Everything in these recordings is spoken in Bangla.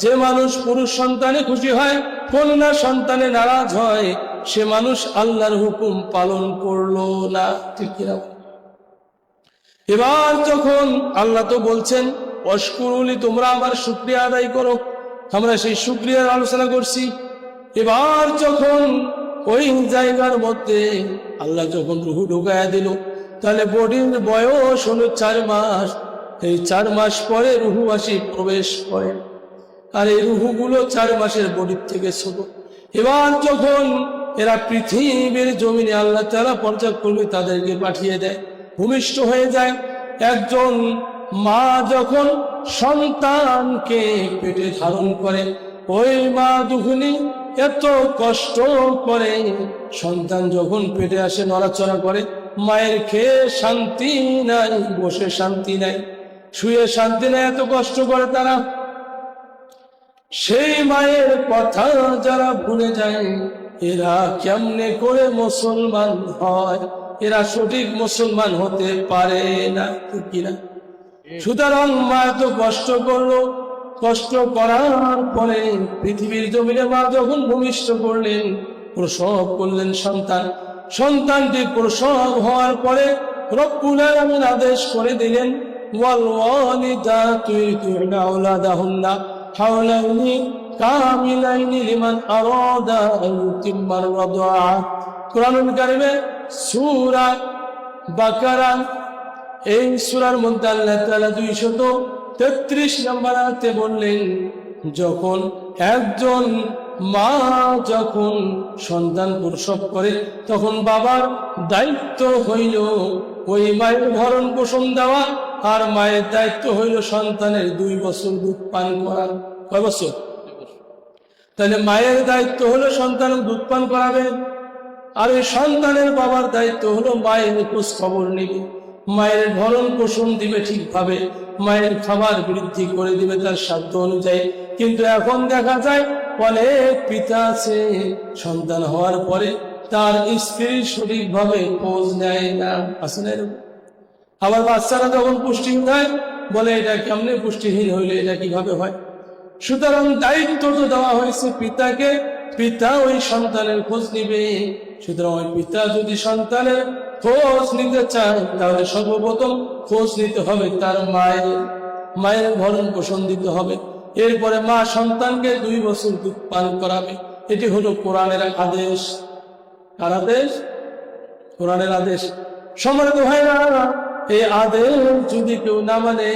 যে মানুষ পুরুষ সন্তানে খুশি হয়, কন্যা সন্তানে নারাজ হয়, সে মানুষ আল্লাহর হুকুম পালন করলো না। ঠিক কিনা? এবার যখন আল্লাহ তো বলছেন অশকুরুলি, তোমরা আমার শুকরিয়া আদায় করো, আমরা সেই শুকরিয়ার আলোচনা করছি। এবার যখন ওই জায়গার মধ্যে আল্লাহ যখন রুহু ঢুকায়া দিল, তাহলে বডির বয়স হলো 4 মাস। এই 4 মাস পরে রুহু আসি প্রবেশ করে, আর এই রুহুগুলো 4 মাসের বডির থেকে ছোট। এবার যখন এরা পৃথিবীর জমিনে আল্লাহ তাআলা পর্যায়ক্রমে তাদেরকে পাঠিয়ে দেয়, ভূমিষ্ঠ হয়ে যায়। একজন মা যখন সন্তানকে পেটে ধারণ করে, ওই মা দুখুনি এত কষ্ট করে, সন্তান যখন পেটে আসে নড়াচড়া করে, মায়ের খেয়ে শান্তি নাই, বসে শান্তি নাই, শুয়ে শান্তি নাই, এত কষ্ট করে তারা। সেই মায়ের কথা যারা ভুলে যায়, এরা কেমনে করে মুসলমান হয়? এরা সঠিক মুসলমান হতে পারে না, ঠিক কিনা? সুতরাং মা তো কষ্ট করলো, কষ্ট করার পরে পৃথিবীর জমিনে মা যখন ভূমিষ্ঠ করলেন, প্রসব করলেন সন্তান, সন্তানটি প্রসব হওয়ার পরে রব্বুল আলামিন আদেশ করে দিলেন, ওয়াল ওয়ালিদাতু ইরদি'না আওলাদাহুন্না হাওলাইনি কামিলাইনি লিমান আরাদা আন ইউতিম্মার রাদআ। কোরআনুল কারীমে সূরা বাকারা এই সূরার মধ্যে আল্লাহ তাআলা 233 নম্বর আয়াতে বললেন, যখন একজন মা যখন সন্তান প্রসব করে, তখন বাবার দায়িত্ব হইল ওই মায়ের ভরণ পোষণ দেওয়া, আর মায়ের দায়িত্ব হইল সন্তানের 2 বছর দুধ পান করা। কয় বছর? তাহলে মায়ের দায়িত্ব হলো সন্তানের দুধ পান করাবে, আর ওই সন্তানের বাবার দায়িত্ব হলো মায়ের খোঁজ খবর নিবে, মায়ের ভরণ পোষণ দিবে ঠিকভাবে, মায়ের খাবার বৃদ্ধি করে দিবে তার সাধ্য অনুযায়ী। কিন্তু এখন দেখা যায় অনেক পিতা আছে, সন্তান হওয়ার পরে তার স্ত্রীর সঠিকভাবে খোঁজ নেয় না, আছে না এরকম? আবার বাচ্চারা যখন পুষ্টিহীন হয়, বলে এটা কেমনে পুষ্টিহীন হইলে, এটা কিভাবে হয়? সুতরাং দায়িত্ব তো দেওয়া হয়েছে পিতাকে, পিতা ওই সন্তানের খোঁজ নিবে। সুতরাং ওই পিতা যদি সন্তানের খোঁজ নিতে চায়, তাহলে সর্বপ্রথম খোঁজ নিতে হবে তার মায়ের ভরণ পোষণ দিতে হবে। এরপরে মা সন্তানকে 2 বছর দুধ পান করাবে। এটি হলো কোরআনের আদেশ। কার আদেশ? কোরআনের আদেশ। সম্মানিত ভাইরা, এই আদেশ যদি কেউ না মানে,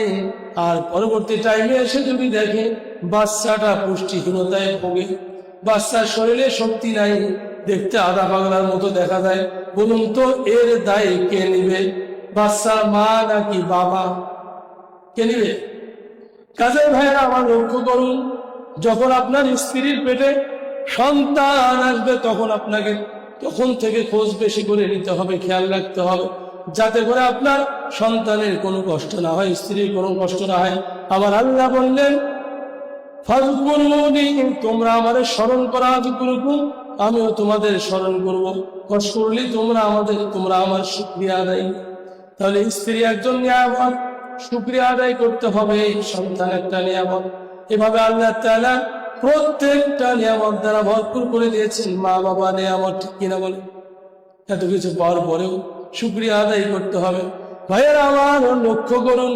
আর পরবর্তী টাইমে এসে যদি দেখে বাচ্চাটা পুষ্টিহীনতায় ভোগে, বাচ্চার শরীরে শক্তি নাই, দেখতে আধা পাগলার মতো দেখা যায়, বলুন তো এর দায় কে নিবে? বাচ্চার মা নাকি বাবা? কে নিবে? কাজে ভাইরা আমার লক্ষ্য করুন, যখন আপনার স্ত্রীর পেটে সন্তান আসবে, তখন আপনাকে তখন থেকে খোঁজ বেশি করে নিতে হবে, খেয়াল রাখতে হবে, যাতে করে আপনার সন্তানের কোনো কষ্ট না হয়, স্ত্রীর কোনো কষ্ট না হয়। আমার আল্লাহ বললেন, ফাযকুরুনি, তোমরা আমাদের স্মরণ করা, আযকুরুকুম, আমিও তোমাদের স্মরণ করব। ওয়াশকুরলি, তোমরা আমার শুকরিয়া আদায়। তাহলে স্ত্রী একজন নিয়ামত, শুকরিয়া আদায় করতে হবে। সন্তান একটা নিয়ামত। এভাবে আল্লাহ তাআলা প্রত্যেকটা নিয়ামত দ্বারা ভরপুর করে দিয়েছেন। মা বাবা নিয়ামত, ঠিক কিনা বলে? এত কিছু পাওয়ার পরেও শুকরিয়া আদায় করতে হবে। ভাইয়েরা আমার, লক্ষ্য করুন,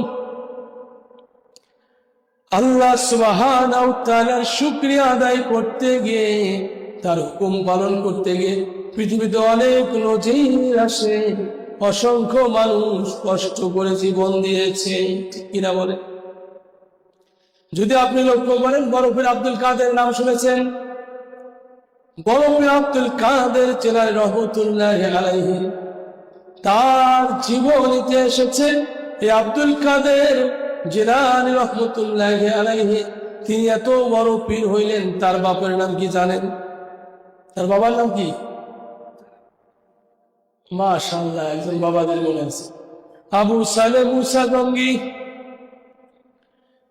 আল্লাহ সুবহানাহু ওয়া তাআলার শুকরিয়া আদায় করতে গিয়ে, তার হুকুম পালন করতে গিয়ে পৃথিবীতে অনেক নজির আসে। অসংখ্য মানুষ কষ্ট করে জীবন দিয়েছে, ঠিক কিনা বলে? যদি আপনি লক্ষ্য করেন, বরফের আব্দুল কাদের নাম শুনেছেন? বরফের আব্দুল কাদের জিলানী রহমাতুল্লাহি আলাইহি, তার জীবনীতে এসেছে এই আব্দুল কাদের জিলানী রহমাতুল্লাহি আলাইহি তিনি এত বড় পীর হইলেন, তার বাপের নাম কি জানেন? তার বাবার নাম কি? মাশাআল্লাহ, একজন বাবাদের মনে আছে, আবু সালেহ মুসা গঙ্গি।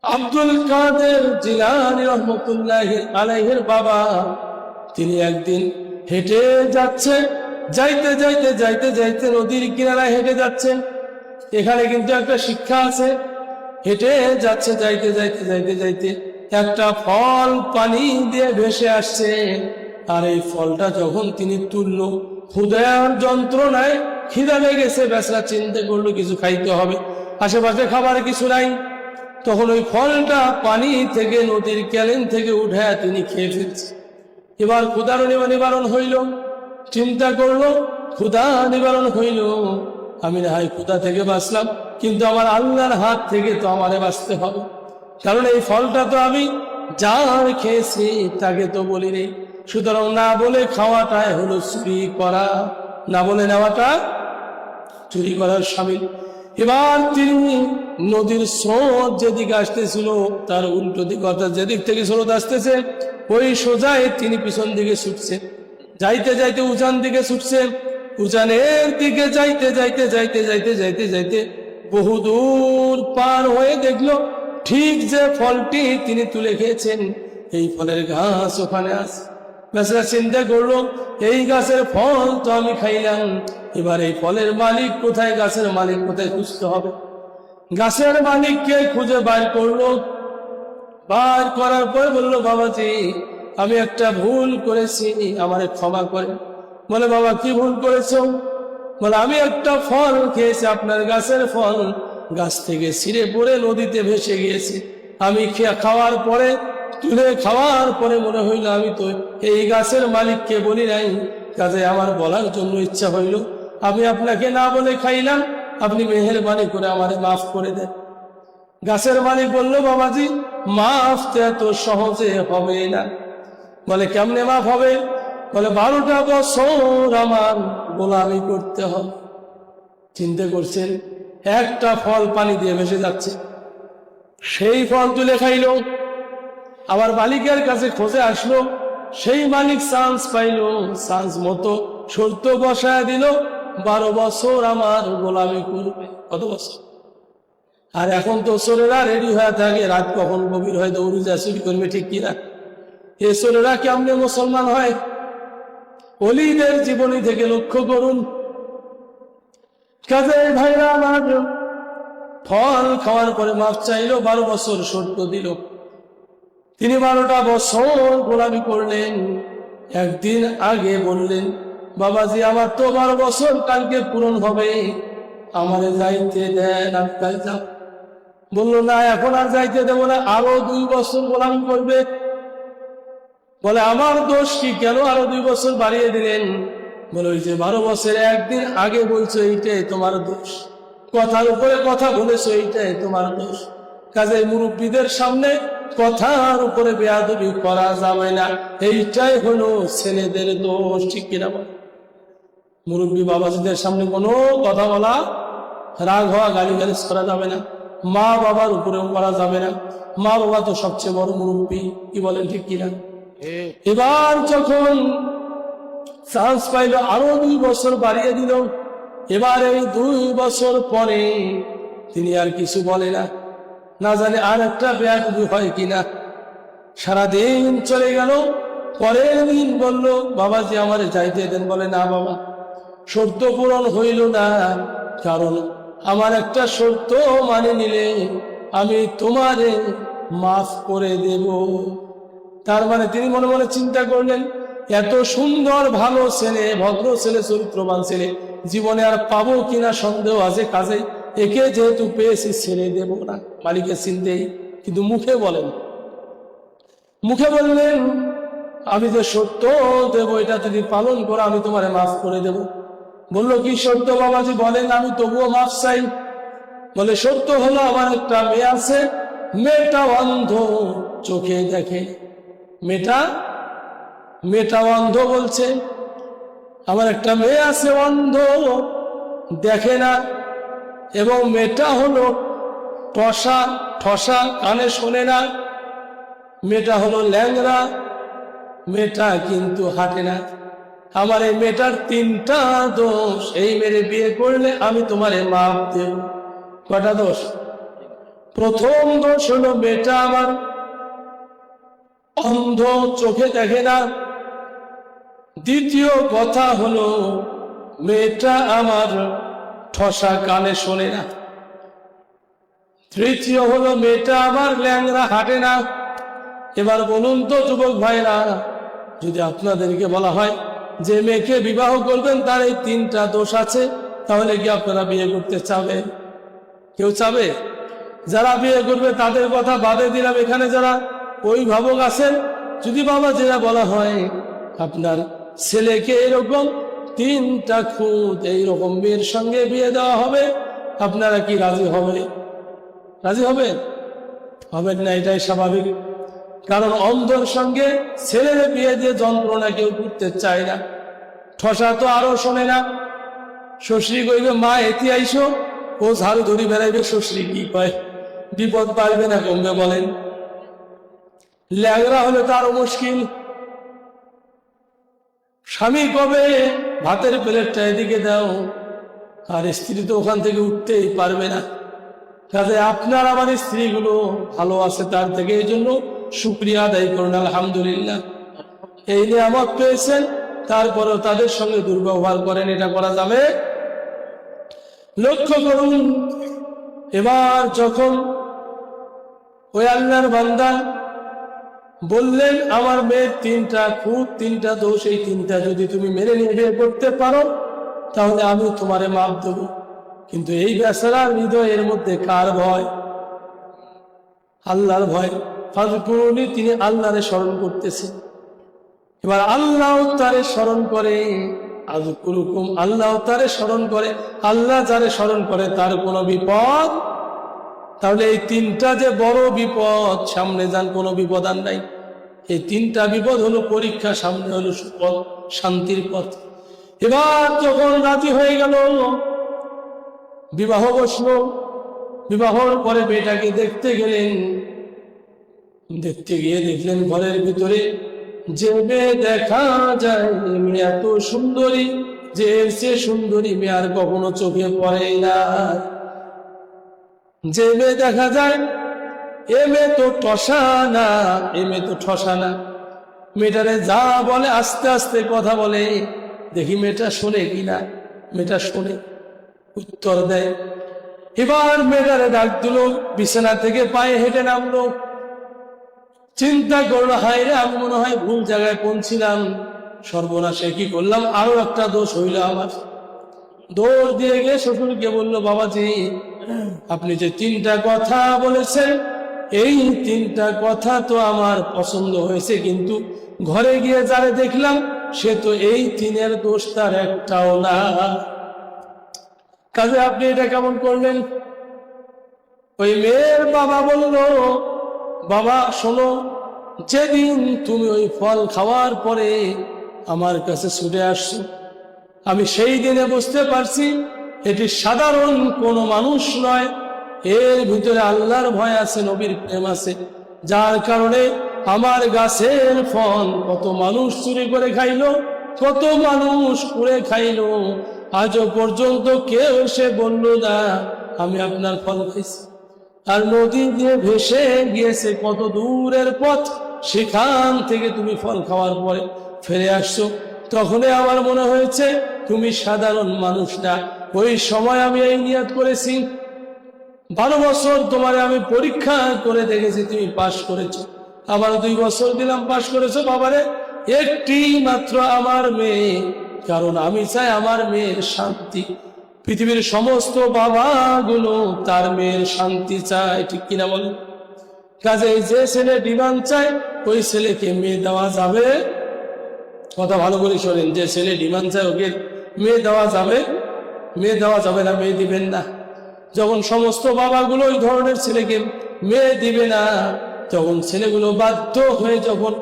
আব্দুল কাদের জিলানী রহমাতুল্লাহি আলাইহির বাবা, তিনি একদিন হেঁটে যাচ্ছে, যাইতে নদীর কিনারায় হেঁটে যাচ্ছেন। এখানে কিন্তু একটা শিক্ষা আছে। হেঁটে যাচ্ছে, যাইতে একটা ফল পানি দিয়ে ভেসে আসছে। আর এই ফলটা যখন তিনি তুললো, ক্ষুধার যন্ত্রণায় খিদা লেগেছে, বেচারা চিন্তা করলো কিছু খাইতে হবে, আশেপাশে খাবার কিছু নাই। তখন ওই ফলটা পানি থেকে, নদীর ক্যালেন থেকে উঠে তিনি খেয়ে ফেলছে। এবার ক্ষুধার নিবারণ হইল, চিন্তা করলো ক্ষুধা নিবারণ হইল, আমি না হয় ক্ষুধা থেকে বাঁচলাম, কিন্তু আমার আল্লাহর হাত থেকে তো আমারে বাঁচতে হবে, কারণ এই ফলটা তো আমি যার খেয়েছি তাকে তো বলি নেই। সুতরাং না বলে খাওয়াটাই হলো চুরি করা, না বলে নেওয়াটা চুরি করার শামিল। এবার তিনি নদীর স্রোত যেদিকে আসতেছিল তার উল্টো দিক, অর্থাৎ যেদিক থেকে স্রোত আসতেছে ওই সোজায় তিনি পিছন দিকে ছুটছে। যাইতে যাইতে উজান দিকে ছুটছে, উজানের দিকে যাইতে যাইতে যাইতে যাইতে যাইতে যাইতে বহুদূর পার হয়ে দেখলো ঠিক যে ফলটি তিনি তুলে খেয়েছেন এই ফলের গাছ ওখানে আছে। বেচারা চিন্তা করলো এই গাছের ফল তো আমি খাইলাম, এবার এই ফলের মালিক কোথায়, গাছের মালিক কোথায় খুঁজতে হবে। গাছের মালিককে খুঁজে বার করলো, বার করার পর বললো বাবাজি আমি একটা ভুল করেছি, আমারে ক্ষমা করে। বলে বাবা কি ভুল করেছো? বলে আমি একটা ফল খেয়েছি, আপনার গাছের ফল, গাছ থেকে ছিঁড়ে পড়ে নদীতে ভেসে গিয়েছে। আমি খাওয়ার পরে, তুলে খাওয়ার পরে মনে হইল আমি তো এই গাছের মালিককে বলি নাই, কাজে আমার বলার জন্য ইচ্ছা হইল, আমি আপনাকে না বলে খাইলাম, আপনি মেহেরবানি করে আমারে মাফ করে দেন। গাছের মালিক বলল বাবাজি মাফ তো এত সহজে হবে না। বলে কেমনে মাফ হবে? বলে 12টা বছর আমার গোলামি করতে হবে। চিন্তা করছেন, একটা ফল পানি দিয়ে ভেসে যাচ্ছে, সেই ফল তুলে খাইল, আবার মালিকের কাছে খোঁজে আসলো, সেই মালিক চান্স পাইল, চান্স মতো শর্ত বসায় দিল 12 বছর আমার গোলামি করবে। কত বছর? আর এখন তো চোরেরা রেডি হয়ে থাকে, রাত কখন গভীর হয় দৌড়ি যা চুরি করবে, ঠিক কিনা? এ চোরেরা কেমনে মুসলমান হয়? ওলিদের জীবনী থেকে লক্ষ্য করুন। কাজে ভাইরা আমার, ফল খাওয়ার পরে মাফ চাইলো, 12 বছর শর্ত দিল। তিনি 12টা বছর গোলামি করলেন। একদিন আগে বললেন বাবাজি আমার তো 12 বছর কালকে পূরণ হবে, আমারে যাইতে দেন, আমি কাল যাব। বললো না এখন আর যাইতে দেবো না, আরো 2 বছর গোলামি করবে। বলে আমার দোষ কি, কেন আরো 2 বছর বাড়িয়ে দিলেন? বলে ওই যে 12 বছর একদিন আগে বলছো এইটাই তোমার দোষ, কথার উপরে কথা বলেছো এইটাই তোমার দোষ। কাজে মুরব্বীদের সামনে কথার উপরে বেয়াদবি করা যাবে না, এইটাই হলো ছেলেদের দোষ, ঠিক কিনা? মুরব্বী বাবাজিদের সামনে কোনো কথা বলা, রাগ হওয়া, গালিগালিজ করা যাবে না, মা বাবার উপরেও করা যাবে না। মা বাবা তো সবচেয়ে বড় মুরব্বী, কি বলেন ঠিক কিনা? এবার যখন চান্স পাইল আরো 2 বছর বাড়িয়ে দিল। এবার এই 2 বছর পরে তিনি আর কিছু বলে না, না জানে আর একটা বেয়াদবি হয় কিনা। সারাদিন চলে গেল, পরের দিন বলল বাবাজি আমারে যাইতে দেন। বলে না বাবা, শর্ত পূরণ হইল না, কারণ আমার একটা শর্ত মানে নিলে আমি তোমারে মাফ করে দেব। তার মানে তিনি মনে মনে চিন্তা করলেন এত সুন্দর ভালো ছেলে, ভদ্র ছেলে, চরিত্রবান ছেলে জীবনে আর পাবো কিনা সন্দেহ আছে, কাজে একে যেহেতু পেয়েছি ছেড়ে দেব না। মালিকের চিন্তেই, কিন্তু মুখে বলেন, মুখে বললেন আমি যে সত্য দেব এটা তুমি পালন করো, আমি তোমারে মাফ করে দেব। বললো কি সত্য বাবাজি বলেন? আমি তবুও মাফ চাই। বলে সত্য হলো আমার একটা মেয়ে আছে, মেয়েটা অন্ধ, চোখে দেখে। মেয়েটা অন্ধ বলছে, আমার একটা মেয়ে আছে অন্ধ, দেখে না, এবং মেয়েটা হলো ঠসা, কানে শোনে না। মেয়েটা হলো ল্যাংড়া, মেয়েটা কিন্তু হাঁটে না। আমার এই মেয়েটার 3টা দোষ, এই মেরে বিয়ে করলে আমি তোমারে মাফ দেব। কটা দোষ? প্রথম দোষ হলো মেয়েটা আমার অন্ধ, চোখে দেখে না। দ্বিতীয় কথা হলো মেয়েটা আমার ঠসা, কানে শোনে না। তৃতীয় হলো মেয়েটা আমার ল্যাংড়া, হাঁটে না। এবার বলুন তো যুবক ভাইরা, যদি আপনাদেরকে বলা হয় যে মেয়েকে বিবাহ করবেন তার এই 3টা দোষ আছে, তাহলে কি আপনারা বিয়ে করতে চাবেন? কেউ চাবে? যারা বিয়ে করবে তাদের কথা বাদে দিলাম, এখানে যারা অভিভাবক আছেন, যদি বাবা যেটা বলা হয় আপনার ছেলেকে এরকম 3টা খুঁত এইরকম মেয়ের সঙ্গে বিয়ে দেওয়া হবে, আপনারা কি রাজি হবে? রাজি হবেন? হবেন না, এটাই স্বাভাবিক। কারণ অন্ধর সঙ্গে ছেলের বিয়ে দিয়ে যন্ত্রণা কেউ করতে চায় না। ঠসা তো আরো শোনে না। শ্বশুরি কইবে মা এটি আইসো, ও ঝাড়ু ধরি বেড়াইবে, শ্বশুরি কি কয়? বিপদ পারবে না কমবে বলেন? ল্যাংরা হলে তো আরো মুশকিল। স্বামী কবে ভাতের প্লেটটা এদিকে দাও, আর স্ত্রী তো ওখান থেকে উঠতেই পারবে না। কাজে আপনার আমার স্ত্রীগুলো ভালো আছে তার থেকে, এই জন্য শুকরিয়া আদায় করুন, আলহামদুলিল্লাহ। এই নিয়ামত পেয়েছেন, তারপরেও তাদের সঙ্গে দুর্ব্যবহার করেন, এটা করা যাবে? লক্ষ্য করুন, এবার যখন ওই আল্লাহর বান্দা বললেন আমার মেয়ের 3টা খুঁত 3টা দোষ, এই 3টা যদি তুমি মেনে নিয়ে বিয়ে করতে পারো তাহলে আমি তোমারে মাপ দেব। কিন্তু এই বেচারার হৃদয়ের মধ্যে কার ভয়? আল্লাহর ভয়। ফাজকুরুনি, তিনি আল্লাহরে স্মরণ করতেছেন। এবার আল্লাহ তারে স্মরণ করে, আযকুরুকুম, আল্লাহ তারে স্মরণ করে। আল্লাহ যারে স্মরণ করে তার কোনো বিপদ, তাহলে এই 3টা যে বড় বিপদ, সামনে যান কোনো বিপদ আর নাই। এই 3টা বিপদ হলো পরীক্ষা, সামনে হলো সুপথ, শান্তির পথ। এবার যখন রাজি হয়ে গেল, বিবাহ বসলো। বিবাহর পরে মেয়েটাকে দেখতে গেলেন। দেখতে গিয়ে দেখলেন ঘরের ভিতরে যে মেয়ে দেখা যায়, মেয়ে এত সুন্দরী, যে এর চেয়ে সুন্দরী মেয়ে আর কখনো চোখে পড়ে না। যে মেয়ে দেখা যায়, এ মেয়ে তো ঠসা না, এ মেয়ে তো ঠসা না। মেয়েটারে যা বলে আস্তে আস্তে কথা বলে, দেখি মেয়েটা শোনে কিনা। মেয়েটা শোনে, উত্তর দেয়। এবার মেয়েটারে ডাক দিল, বিছানা থেকে পায়ে হেঁটে নামলো। চিন্তা করলো, হায় রে, আমি মনে হয় ভুল জায়গায় পৌঁছিলাম, সর্বনাশে কি করলাম, আরো একটা দোষ হইল আমার। দৌড় দিয়ে গিয়ে শ্বশুরকে বললো, বাবাজি আপনি যে 3টা কথা বলেছেন, এই 3টা কথা তো আমার পছন্দ হয়েছে, কিন্তু ঘরে গিয়ে যারে দেখলাম সে তো এই 3-এর দোষ তার একটাও না। কাজে আপনি এটা কেমন করলেন? ওই মেয়ের বাবা বলল, বাবা শোনো, যেদিন তুমি ওই ফল খাওয়ার পরে আমার কাছে ছুটে আসছো, আমি সেই দিনে বুঝতে পারছি এটি সাধারণ কোনো মানুষ নয়, এর ভিতরে আল্লাহর ভয় আছে, নবীর প্রেম আছে, যার কারণে আমার গাছের ফল কত মানুষ চুরি করে খাইলো, কত মানুষ পুড়ে খাইলো, আজও পর্যন্ত কেউ এসে বলল না আমি আপনার ফল খাইছি। আর নদী দিয়ে ভেসে গিয়েছে কত দূরের পথ, সেখান থেকে তুমি ফল খাওয়ার পরে ফিরে আসছো, তখনই আমার মনে হয়েছে তুমি সাধারণ মানুষ না। ওই সময় আমি এই নিয়ত করেছি, 12 বছর তোমারে আমি পরীক্ষা করে দেখেছি, তুমি পাশ করেছো, আবার 2 বছর দিলাম, পাশ করেছো। বাবারে একটি মাত্র আমার মেয়ে, কারণ আমি চাই আমার মেয়ের শান্তি। পৃথিবীর সমস্ত বাবাগুলো তার মেয়ের শান্তি চায়, ঠিক কিনা বলেন? কাজে যে ছেলে ডিমান্ড চায় ওই ছেলেকে মেয়ে দেওয়া যাবে? কথা ভালো করে শোনেন, যে ছেলে ডিমান্ড চায় ওকে মেয়ে দেওয়া যাবে? মেয়ে দেওয়া যাবে না, মেয়ে দিবেন না। যখন সমস্ত বাবাগুলো ওই ধরনের ছেলেকে মেয়ে দিবে না, তখন ছেলেগুলো বাধ্য হয়ে যখন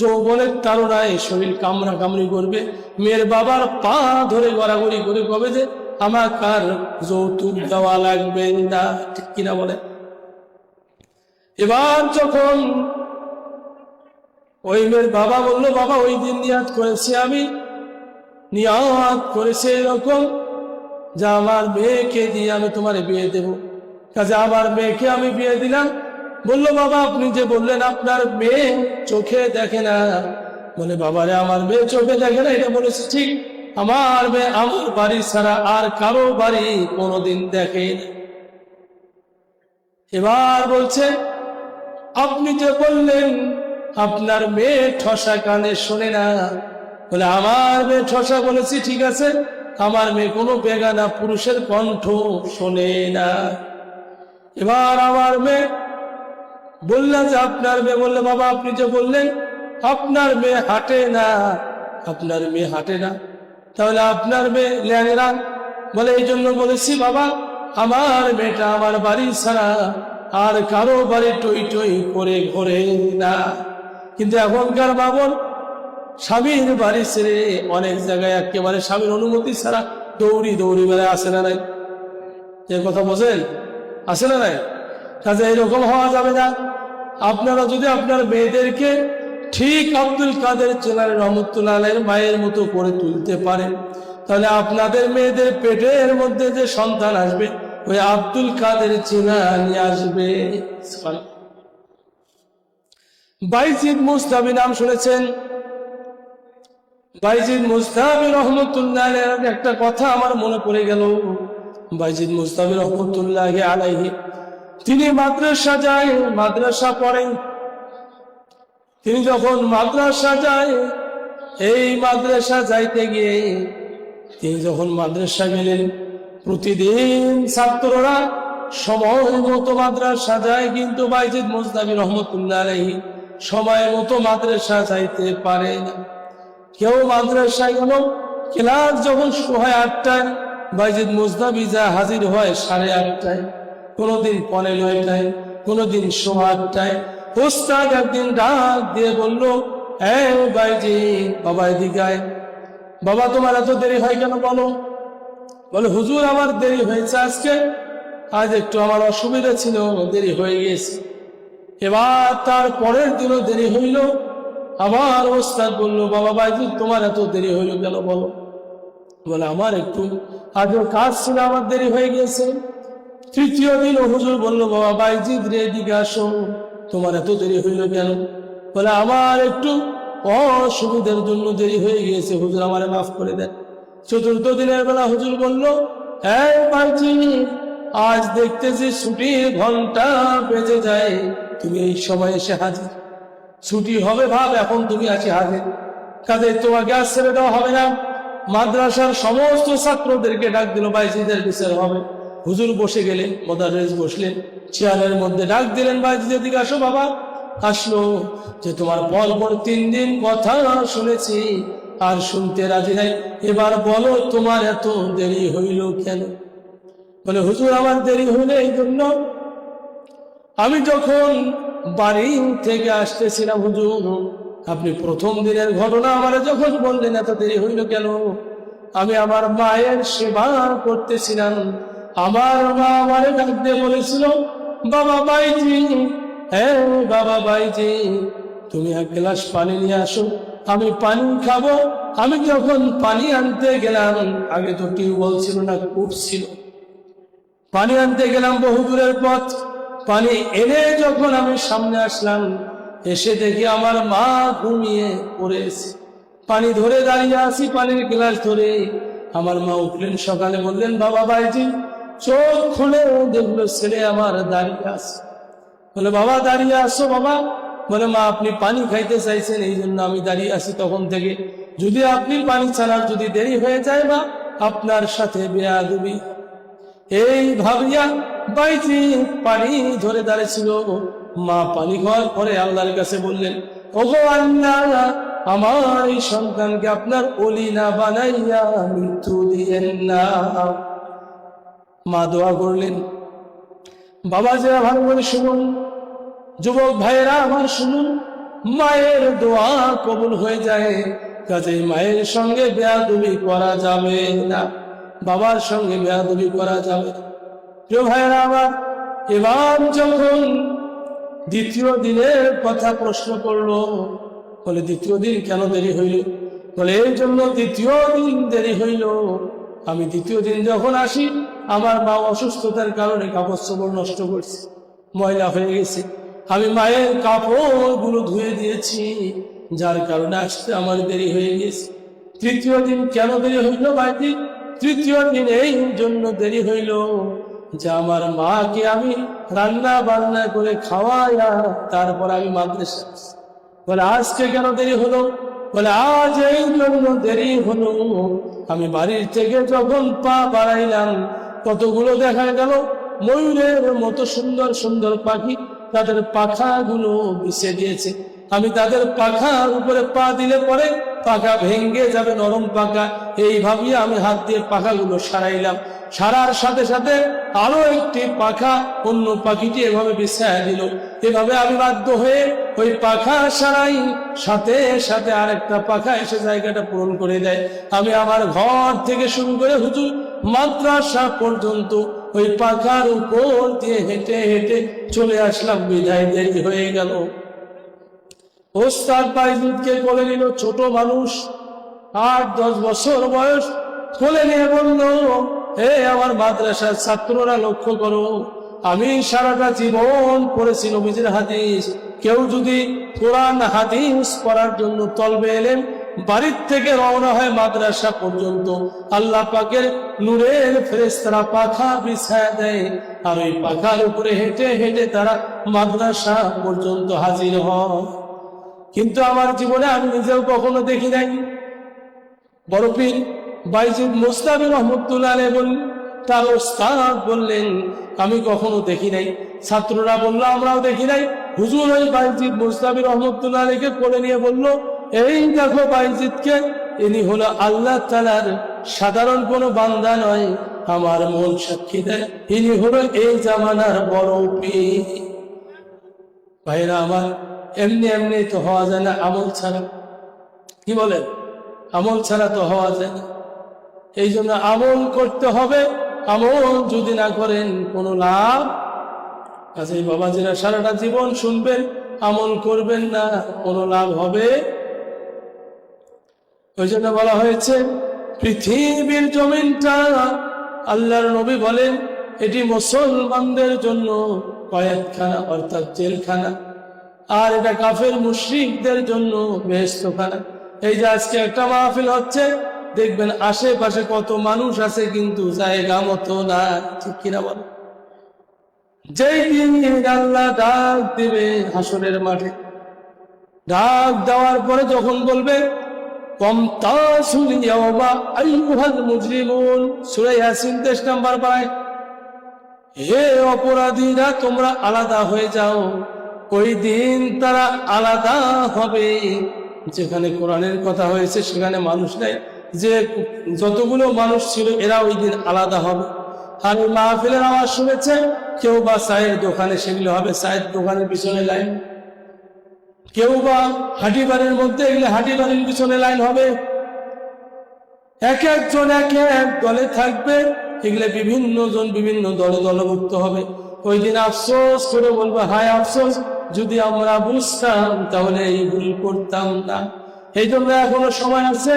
যৌবনের তাড়নায় শরীর কামড়া কামড়ি করবে, মেয়ের বাবার পা ধরে গড়াগড়ি করে কবে যে আমার কার যৌতুক দেওয়া লাগবে না, ঠিক কিনা বলে? এবার যখন ওই মেয়ের বাবা বলল, বাবা ওই দিন নিয়াত করেছি, আমি নিয়াত করেছি এরকম যে আমার মেয়েকে দিয়ে আমি তোমার বিয়ে দেব। কাজে আমার মেয়েকে আমি বিয়ে দিলাম। বললো, বাবা আপনি যে বললেন আপনার মেয়ে চোখে দেখে না, বলে বাবারে আমার মেয়ে চোখে দেখে না, এটা বলেছে ঠিক, আমার মেয়ে আমার বাড়ি ছাড়া আর কারো বাড়ি কোনোদিন দেখে না। এবার বলছে, আপনি যে বললেন আপনার মেয়ে ঠসা কানে শোনে না। বলে আমার মেয়ে ঠসা বলেছি ঠিক আছে, আমার মেয়ে কোনো বেগানা পুরুষের কণ্ঠ শোনে না। এবার আমার মেয়ে বললেন যে আপনার মেয়ে, বললে বাবা আপনি যে বললেন আপনার মেয়ে হাঁটে না, আপনার মেয়ে হাঁটে না, তাহলে আপনার মেয়ে ল্যাংড়া, বলে এই জন্য বলেছি বাবা আমার মেয়েটা আমার বাড়ি ছাড়া আর কারো বাড়ি টই টই করে ঘোরে না। কিন্তু এখনকার বাবন স্বামীর বাড়ি ছেড়ে অনেক জায়গায় একেবারে স্বামীর অনুমতি ছাড়া দৌড়ি দৌড়ি বেড়ায়, আসে না নাই? এ কথা বোঝেন? আসে না নাই? কাজে এরকম হওয়া যাবে না। আপনারা যদি আপনার মেয়েদেরকে ঠিক আব্দুল কাদের জিলানী রহমতুল্লাহ আলাইহির মায়ের মতো করে তুলতে পারেন, তাহলে আপনাদের মেয়েদের পেটের মধ্যে যে সন্তান আসবে ওই আব্দুল কাদের জিলানী আসবে। বাইজিদ মুস্তাবি নাম শুনেছেন? বাইজিদ মুস্তাবি রহমতুল্লাহ আলাইহির একটা কথা আমার মনে পড়ে গেল। বাইজিদ মুস্তাবি রহমতুল্লাহ আলাইহি তিনি মাদ্রাসা যায়, মাদ্রাসা পড়েন। তিনি যখন মাদ্রাসা যায়, এই মাদ্রাসা যাইতে গিয়ে তিনি যখন মাদ্রাসা গেলেন, প্রতিদিন ছাত্ররা সময় মতো মাদ্রাসা যায়, কিন্তু বাইজিদ মুস্তাবি রহমতুল্লাহ আলাইহি সময় মতো মাদ্রাসা যাইতে পারে না। কেউ মাদ্রাসায় গেল, ক্লাস যখন হয় 8টায়, বাইজিদ মুস্তাবি যা হাজির হয় 8:30টায়, কোনদিন 9:45টায়, কোনদিন 8:15টায়। ওস্তাদ একদিন ডাক দিয়ে বলল, এই বাইজিদ বাবা এদিকে আয়। বাবা তোমার এত দেরি হয় কেন বলো? বলে হুজুর আমার দেরি হয়েছে আজকে, আজ একটু আমার অসুবিধা ছিল, দেরি হয়ে গিয়েছে। এবার তার পরের দিনও দেরি হইল। আবার ওস্তাদ বলল, বাবা বাইজিদ তোমার এত দেরি হইল কেন বলো? বলে আমার একটু আজও কাজ ছিল, আমার দেরি হয়ে গিয়েছে। তৃতীয় দিন হুজুর বলল, বাবা বাইজিদ রে এদিকে আসো, তোমার এত দেরি হইল কেন? বলে আমার একটু অসুবিধার জন্য দেরি হয়ে গিয়েছে, হুজুর আমারে মাফ করে দেন। চতুর্থ দিনের বেলা হুজুর বলল, এই বাইজিদ আজ দেখতেছি ছুটির ঘন্টা বেজে যায়, তুমি এই সময় এসে হাজির। ছুটি হবে ভাব, এখন তুমি আছি হাজির, কাজে তোমাকে আজ ছেড়ে দেওয়া হবে না। মাদ্রাসার সমস্ত ছাত্রদেরকে ডাক দিল, বাইজিদের বিচার হবে। হুজুর বসে গেলেন, মোদাররেস বসলেন চেয়ারের মধ্যে, ডাক দিলেন বাইজিদের দিকে, আসো বাবা। আসলো যে তোমার পর 3 দিন কথা শুনেছি আর শুনতে রাজি নাই, এবার বলো তোমার এত দেরি হইল কেন? বলে হুজুর আমার দেরি হইল এই জন্য, আমি যখন বাড়ি থেকে আসতেছিলাম হুজুর, আপনি প্রথম দিনের ঘটনা আমার যখন বললেন এত দেরি হইল কেন, আমি আমার মায়ের সেবা করতেছিলাম। আমার মা আমারে ডাক দিয়ে বলেছিল, বাবা বাইজি, হ্যাঁ বাবা বাইজি তুমি 1 গ্লাস পানি নিয়ে আসো, আমি পানি খাবো। আমি যখন পানি আনতে গেলাম, আগে তো টিউবওয়েল ছিল না, কূপ ছিল। পানি আনতে গেলাম বহু দূরের পথ, পানি এনে যখন আমি সামনে আসলাম, এসে দেখি আমার মা ঘুমিয়ে পড়েছে। পানি ধরে দাঁড়িয়ে আছি, পানির গ্লাস ধরে। আমার মা উঠলেন সকালে, বললেন, বাবা বাইজি। চোখ খুলে দেখলো ছেলে আমার দাঁড়িয়ে আছে। বলে বাবা দাঁড়িয়ে আসো বাবা। বলে মা আপনি পানি খাইতে চাইছেন, এই জন্য আমি দাঁড়িয়ে আছি তখন থেকে। যদি আপনি পানি ছাড়ার যদি দেরি হয়ে যায় বা আপনার সাথে বেয়াদবি। এই ভাবিয়া বাইজি পানি ধরে দাঁড়িয়েছিল। মা পানি খাওয়ার পরে আল্লাহর কাছে বললেন, ওগো আল্লাহ, আমার এই সন্তানকে আপনার ওলি না বানাইয়া মৃত্যু দিয়েন না। মা দোয়া করলেন। বাবা যারা ভালো করে শুনুন, যুবক ভাইয়েরা আমার শুনুন, মায়ের দোয়া কবুল হয়ে যায়, কাজেই মায়ের সঙ্গে বেয়াদবি করা যাবে না, বাবার সঙ্গে বেয়াদবি করা যাবে না। প্রিয় ভাইয়েরা আমার, এবার যখন দ্বিতীয় দিনের কথা প্রশ্ন করলো, বলে দ্বিতীয় দিন কেন দেরি হইল? বলে এই জন্য দ্বিতীয় দিন দেরি হইল, আমি দ্বিতীয় দিন যখন আসি, আমার মা অসুস্থতার কারণে কাপড় চোপড় নষ্ট করছে, ময়লা হয়ে গেছে। আমি মায়ের কাপড়গুলো ধুয়ে দিয়েছি, যার কারণে আসতে আমার দেরি হয়ে গেছে। তৃতীয় দিন কেন দেরি হইল ভাইজি? তৃতীয় দিন এই জন্য দেরি হইল যে আমার মাকে আমি রান্না বান্না করে খাওয়াইয়া তারপর আমি মাদ্রাসা। বলে আজকে কেন দেরি হলো? বলে আজ এই জন্য দেরি হলো, আমি বাড়ির থেকে যখন পা বাড়াইলাম কতগুলো দেখা গেল ময়ূরের মতো সুন্দর সুন্দর পাখি তাদের পাখাগুলো বিছিয়ে দিয়েছে। আমি তাদের পাখার উপরে পা দিলে পরে পাখা ভেঙে যাবে, নরম পাখা, এই ভাবিয়ে আমি হাত দিয়ে পাখাগুলো সারাইলাম। সারার সাথে সাথে আরো একটি পাখা অন্য পাখিটি এভাবে বিছায়া দিল। এভাবে আমি বাধ্য হয়ে ওই পাখা সারাই, সাথে সাথে আরেকটা পাখা এসে জায়গাটা পূরণ করে দেয়। আমি আমার ঘর থেকে শুরু করে হুজুর মাদ্রাসা পর্যন্ত ওই পাখার উপর দিয়ে হেঁটে হেঁটে চলে আসলাম, বিদায় দেরি হয়ে গেল। ওস্তাদ বাইজিদকে কোলে নিল, ছোট মানুষ, 8-10 বছর বয়স, কোলে নিয়ে বলল, হে আমার মাদ্রাসার ছাত্ররা লক্ষ্য করো, আমি সারাটা জীবন পড়েছি নবীজির হাদিস। কেউ যদি কোরআন হাদিস পড়ার জন্য তলবে এলেন বাড়ির থেকে রওনা হয় মাদ্রাসা পর্যন্ত, আল্লাহ পাকের নূরের ফেরেশতারা পাখা বিছায়া দেয়, আর ওই পাখার উপরে হেঁটে হেঁটে তারা মাদ্রাসা পর্যন্ত হাজির হয়। কিন্তু আমার জীবনে আমি নিজেও কখনো দেখি নাই। বড় পীর বাইজিদ মুস্তাবি রহমতুল্লাহ আলাইহি বললেন, তার ওস্তাদ বললেন, আমি কখনো দেখি নাই। ছাত্ররা বললো, আমরাও দেখি নাই। হুজুর ওই বাইজিদ মুস্তাবি রহমতুল্লাহ আলাইহিকে কোলে নিয়ে বলল, এই দেখো বাইজিদকে, ইনি হলো আল্লাহ তাআলার সাধারণ কোনো বান্দা নয়, আমার মন সাক্ষী দেয়, ইনি হলো এই জামানার বড় পীর। ভাইরা আমার, এমনি এমনি তো হওয়া যায় না আমল ছাড়া। কি বলেন? আমল ছাড়া তো হওয়া যায় না। এই জন্য আমল করতে হবে। আমল যদি না করেন কোনো লাভ আছে। বাবাজিরা সারাটা জীবন শুনবেন, আমল করবেন না, কোনো লাভ হবে? ওই জন্য বলা হয়েছে পৃথিবীর জমিনটা, আল্লাহর নবী বলেন, এটি মুসলমানদের জন্য কয়েদখানা অর্থাৎ জেলখানা, আর এটা কাফের মুশরিকদের জন্য বেহেশতখানা। এই যে আজকে একটা মাহফিল হচ্ছে, দেখবেন আশেপাশে কত মানুষ আছে, কিন্তু জায়গা মতো না, ঠিক কিনা বল? যেই দিন আল্লাহ ডাক দিবে হাসরের মাঠে, ডাক দেওয়ার পরে যখন বলবে কমতাসুল ইয়াওমা আইয়ুহাল মুজরিমুন, সূরা ইয়াসিন 23 নম্বর পারায়, হে অপরাধীরা তোমরা আলাদা হয়ে যাও। ওই দিন তারা আলাদা হবে। যেখানে কোরআনের কথা হয়েছে সেখানে মানুষ নাই, যে যতগুলো মানুষ ছিল এরা ওই দিন আলাদা হবে। আর ওই মাহফিলের আওয়াজ শুনেছে কেউ বা চায়ের দোকানে, সেগুলো হবে চায়ের দোকানের পিছনে লাইন, কেউ বা হাঁটি বাড়ির মধ্যে এগুলো হাঁটি বাড়ির পিছনে লাইন হবে। এক একজন এক এক দলে থাকবে, এগুলো বিভিন্ন জন বিভিন্ন দলে দলভুক্ত হবে। ওই দিন আফসোস করে বলবো, হায় আফসোস, যদি আমরা বুঝতাম তাহলে এই ভুল করতাম না। এই জন্য এখনো সময় আছে,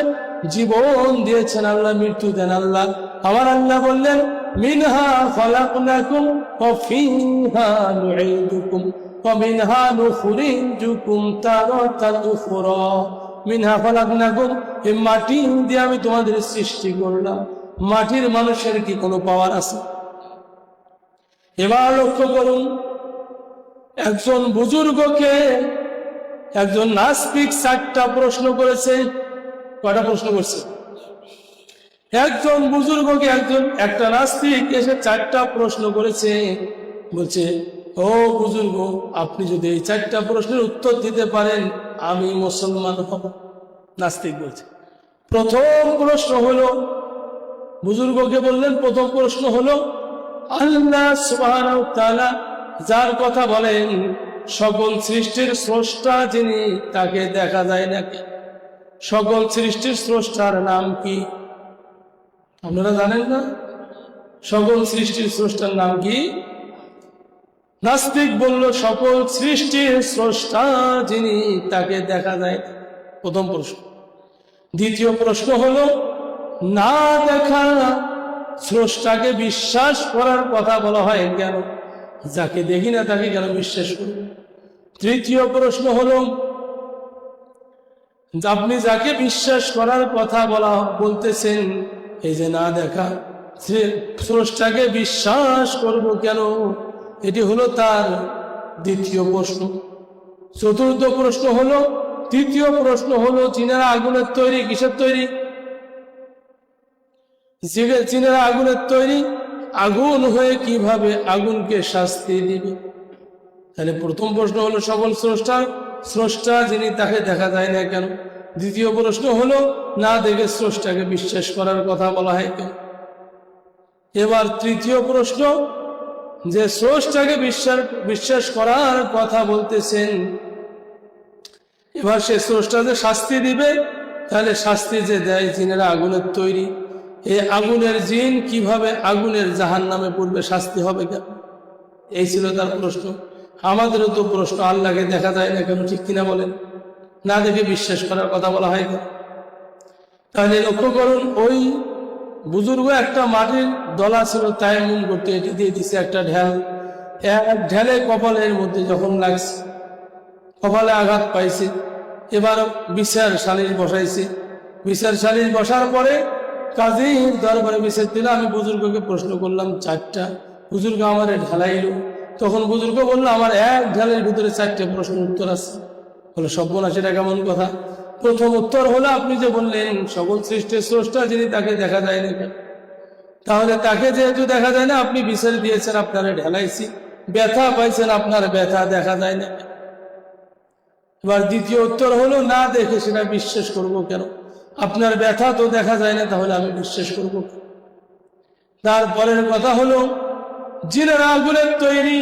জীবন দিয়েছেন আল্লাহ, মৃত্যু দেন আল্লাহ। আমার আল্লাহ বললেন, মিনহা খালাকনাকুম ওয়া ফিহা নুঈদুকুম ওয়া মিনহা নুখরিজুকুম তারাতান উখরা। মিনহা খালাকনাকুম, এই মাটি দিয়ে আমি তোমাদের সৃষ্টি করলাম। মাটির মানুষের কি কোনো পাওয়ার আছে? এবার লক্ষ্য করুন, একজন বুজুর্গকে একজন নাস্তিক 4টা প্রশ্ন করেছে। কয়টা প্রশ্ন করছে? একজন বুজুর্গকে একটা নাস্তিক এসে 4টা প্রশ্ন করেছে। বলছে, ও বুজুর্গ, আপনি যদি এই 4টা প্রশ্নের উত্তর দিতে পারেন আমি মুসলমান হব। নাস্তিক বলছে, প্রথম প্রশ্ন হলো, বুজুর্গকে বললেন, প্রথম প্রশ্ন হলো, আল্লাহ সুবহানাহু ওয়া তাআলা যার কথা বলেন সকল সৃষ্টির স্রষ্টা যিনি, তাকে দেখা যায় নাকি? সকল সৃষ্টির স্রষ্টার নাম কি? আপনারা জানেন না? সকল সৃষ্টির স্রষ্টার নাম কি? নাস্তিক বলল, সকল সৃষ্টির স্রষ্টা যিনি, তাকে দেখা যায়। প্রথম প্রশ্ন। দ্বিতীয় প্রশ্ন হলো, না দেখা স্রষ্টাকে বিশ্বাস করার কথা বলা হয় কেন? যাকে দেখি না তাকে কেন বিশ্বাস করব? তৃতীয় প্রশ্ন হলো, আপনি যাকে বিশ্বাস করার কথা বলতেছেন, এই যে না দেখা স্রষ্টাকে বিশ্বাস করব কেন? এটি হলো তার দ্বিতীয় প্রশ্ন। চতুর্থ প্রশ্ন হলো, তৃতীয় প্রশ্ন হলো, চীনারা আগুনের তৈরি, কিসের তৈরি? চীনারা আগুনের তৈরি, আগুন হয়ে কিভাবে আগুনকে শাস্তি দিবে? তাহলে প্রথম প্রশ্ন হলো সকল স্রষ্টা যিনি, তাকে দেখা যায় না কেন? দ্বিতীয় প্রশ্ন হলো, না দেখে স্রষ্টাকে বিশ্বাস করার কথা বলা হয় কেন? এবার তৃতীয় প্রশ্ন, যে স্রষ্টাকে বিশ্বাস করার কথা বলতেছেন, এবার সে স্রষ্টা যে শাস্তি দিবে, তাহলে শাস্তি যে দেয়, জিনেরা আগুনের তৈরি, এই আগুনের জিন কিভাবে আগুনের জাহান্নামে পড়বে, শাস্তি হবে কেন? এই ছিল তার প্রশ্ন। আমাদেরও তো প্রশ্ন, আল্লাহকে দেখা যায় না কেন, ঠিক কিনা বলেন? না দেখে বিশ্বাস করার কথা বলা হয় কেন? তাহলে লক্ষ্য করুন, ওই বুজুর্গ একটা মাটির দলা ছিল, তায়াম্মুম করতে, এটি দিয়ে দিছে একটা ঢেল, এক ঢেলে কপালের মধ্যে যখন লাগছে, কপালে আঘাত পাইছে, এবার বিচার সালিশ বসাইছে। বিচার সালিশ বসার পরে কাজীর দরবারে বিচার দিল। আমি বুজুর্গকে প্রশ্ন করলাম 4টা, বুজুর্গ আমার ঢালাইল। তখন বুজুর্গ বললো, আমার এক ঢালের ভিতরে 4টে প্রশ্ন উত্তর আছে। বলে, সর্বনাশ, এটা কেমন কথা? প্রথম উত্তর হলো, আপনি যে বললেন সকল সৃষ্টির স্রষ্টা যিনি, তাকে দেখা যায় না কেন? তাহলে তাকে যেহেতু দেখা যায় না, আপনি বিচার দিয়েছেন, আপনারা ঢালাইছি, ব্যথা পাইছেন, আপনার ব্যথা দেখা যায় না। এবার দ্বিতীয় উত্তর হলো, না দেখে সেটা বিশ্বাস করব কেন? আপনার ব্যথা তো দেখা যায় না, তাহলে আমি বিশ্বাস করব। তারপরের কথা হলো, জিনেরা আগুনের তৈরি,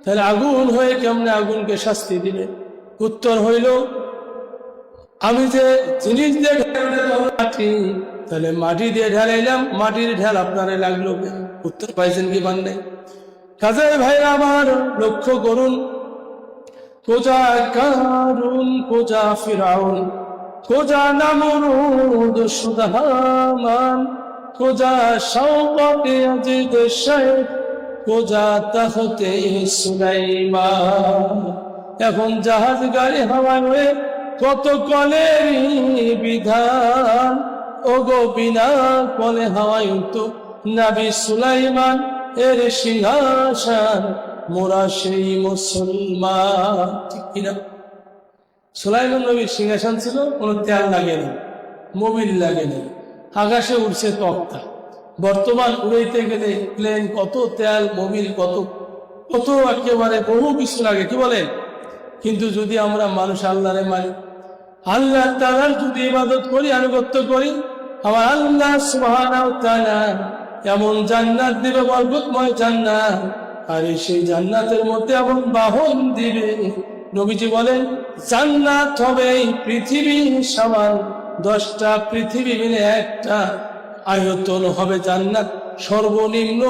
তাহলে আগুন হয়ে কেমনে আগুনকে শাস্তি দিবে? উত্তর হইল, আমি যে জিনিস দিয়ে মাটি, তাহলে মাটি দিয়ে ঢালাইলাম, মাটির ঢাল আপনারে লাগলো কেন? উত্তর পাইছেন কি পান নাই? কাজে ভাই আমার লক্ষ্য করুন, কোজা কারুন, কোজা ফিরাউন, কোজা নামরুদ সুদামান, কোজা শাওকতে আজিদ শাইখ, কোজা তাখতে সুলাইমান। এখন জাহাজ গাড়ি হাওয়ায় হয়ে কত কলেরই বিধান, ওগো বিনা কলে হাওয়ায় উঠত নবী সুলাইমান এর সিংহাসন, মোরা সেই মুসলমান। ঠিক কিনা? সুলাইমান নবীর সিংহাসন ছিল, কোনো তেল লাগে না, মোবিল লাগে না, আকাশে উঠছে তক্তা। বর্তমান উড়াইতে গেলে প্লেন, কত তেল, মোবিল, কত কত একেবারে বহু কিছু লাগে, কি বলেন? কিন্তু যদি আমরা মানুষ আল্লাহরে মানি, আল্লাহ তাআলার যদি ইবাদত করি, আনুগত্য করি, আমার আল্লাহ সুবহানাহু ওয়া তাআলা এমন জান্নাত দিবে, বরকতময় জান্নাত, আর সেই জান্নাতের মধ্যে এমন বাহন দিবে, নবীজি বলেন, জান্নাত হবে পৃথিবী সমান, 10টা পৃথিবী মিলে একটা আয়তন হবে জান্নাত। সর্বনিম্ন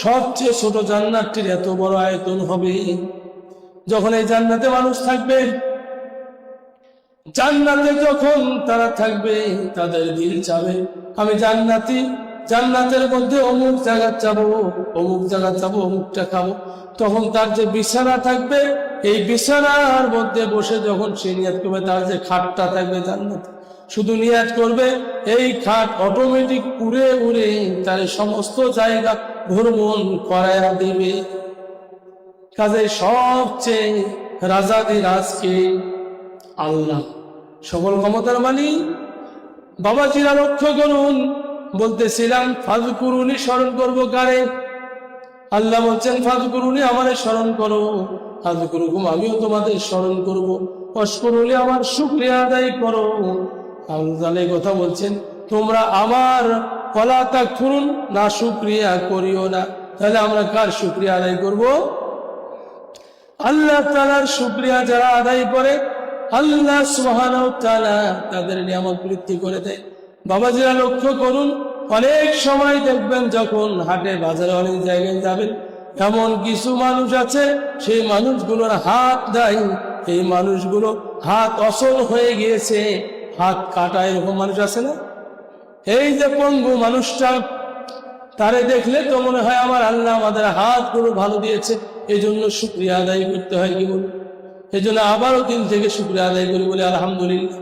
সবচেয়ে ছোট জান্নাতটির এত বড় আয়তন হবে। যখন এই জান্নাতে মানুষ থাকবে, জান্নাতে যখন তারা থাকবে, তাদের দিল চাবে, আমি জান্নাতি, জান্নাতের মধ্যে অমুক জায়গা চাবো, অমুক জায়গা চাবো, অমুকটা খাবো। তখন তার যে বিছানা থাকবে, এই বিছানার মধ্যে বসে যখন সে নিয়াত করবে, তার যে খাটটা থাকবে জান্নাতে, শুধু নিয়াত করবে, এই খাট অটোমেটিক উড়ে উড়ে তার সমস্ত জায়গা ভ্রমণ করায়া দিবে। কাজে সবচেয়ে রাজাদিরাজকে আল্লাহ, সকল ক্ষমতার মালিক। বাবাজিরা লক্ষ্য করুন, বলতেছিলাম ফাযকুরুনি, স্মরণ করবো কারে? আল্লাহ বলছেন ফাযকুরুনি, আমারে স্মরণ করো, ফাযকুরুকুম, আমিও তোমাদের স্মরণ করব, ওয়াশকুরুলি, আমার শুকরিয়া আদায় করো। আল্লাহ এই কথা বলছেন, তোমরা আমার ওয়ালা তাকফুরুন, না শুকরিয়া করিও না। তাহলে আমরা কার শুকরিয়া আদায় করব? আল্লাহ তাআলার শুকরিয়া যারা আদায় করে, আল্লাহ সুবহানাহু ওয়া তাআলা তাদের নিয়ামত বৃদ্ধি করে দেয়। বাবাজিরা লক্ষ্য করুন, অনেক সময় দেখবেন যখন হাটে বাজারে অনেক জায়গায় যাবেন, এমন কিছু মানুষ আছে, সেই মানুষগুলোর হাত নাই, এই মানুষগুলো হাত অচল হয়ে গিয়েছে, হাত কাটা, এরকম মানুষ আছে না? এই যে পঙ্গু মানুষটা, তারে দেখলে তো মনে হয় আমার আল্লাহ আমাদের হাতগুলো ভালো দিয়েছে, এই জন্য শুকরিয়া আদায় করতে হয়। কি বলুন? এই জন্য আবারও দিন থেকে শুকরিয়া আদায় করি, বলে আলহামদুলিল্লাহ।